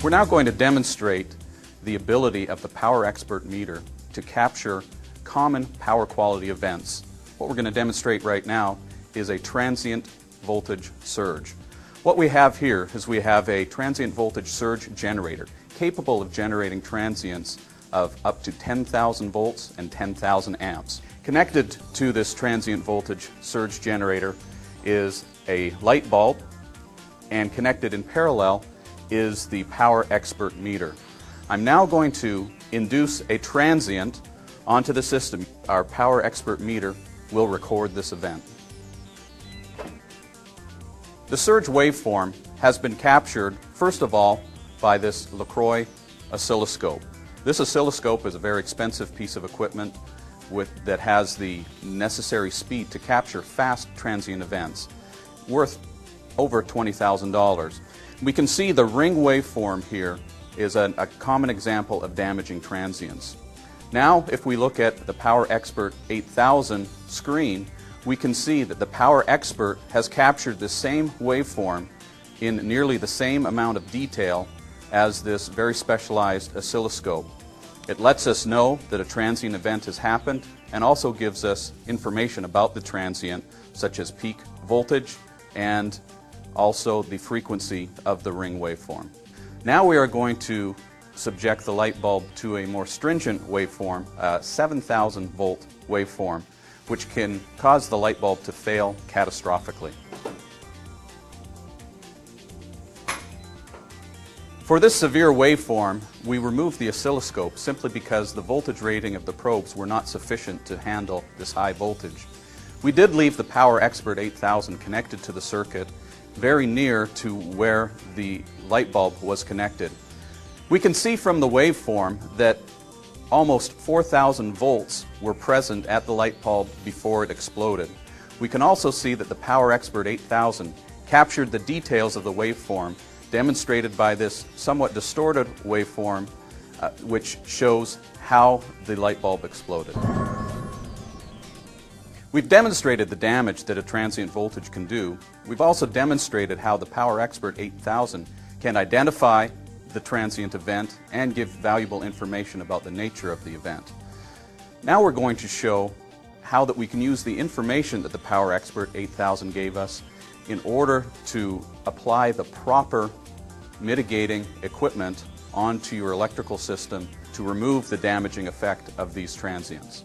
We're now going to demonstrate the ability of the Power Expert meter to capture common power quality events. What we're going to demonstrate right now is a transient voltage surge. What we have here is we have a transient voltage surge generator capable of generating transients of up to 10,000 volts and 10,000 amps. Connected to this transient voltage surge generator is a light bulb, and connected in parallel is the Power Expert meter. I'm now going to induce a transient onto the system. Our Power Expert meter will record this event. The surge waveform has been captured, first of all, by this LaCroix oscilloscope. This oscilloscope is a very expensive piece of equipment that has the necessary speed to capture fast transient events, worth over $20,000. We can see the ring waveform here is a common example of damaging transients. Now, if we look at the Power Expert 8000 screen, we can see that the Power Expert has captured the same waveform in nearly the same amount of detail as this very specialized oscilloscope. It lets us know that a transient event has happened and also gives us information about the transient, such as peak voltage and also the frequency of the ring waveform. Now we are going to subject the light bulb to a more stringent waveform, a 7,000 volt waveform, which can cause the light bulb to fail catastrophically. For this severe waveform, we removed the oscilloscope simply because the voltage rating of the probes were not sufficient to handle this high voltage. We did leave the Power Expert 8000 connected to the circuit very near to where the light bulb was connected. We can see from the waveform that almost 4,000 volts were present at the light bulb before it exploded. We can also see that the Power Expert 8000 captured the details of the waveform demonstrated by this somewhat distorted waveform which shows how the light bulb exploded. We've demonstrated the damage that a transient voltage can do. We've also demonstrated how the Power Expert 8000 can identify the transient event and give valuable information about the nature of the event. Now we're going to show how that we can use the information that the Power Expert 8000 gave us in order to apply the proper mitigating equipment onto your electrical system to remove the damaging effect of these transients.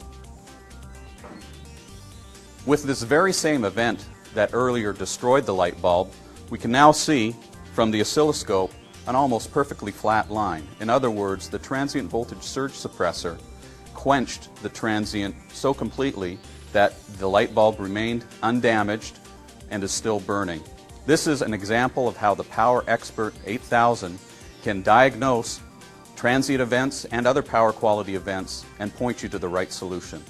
With this very same event that earlier destroyed the light bulb, we can now see from the oscilloscope an almost perfectly flat line. In other words, the transient voltage surge suppressor quenched the transient so completely that the light bulb remained undamaged and is still burning. This is an example of how the Power Expert 8000 can diagnose transient events and other power quality events and point you to the right solution.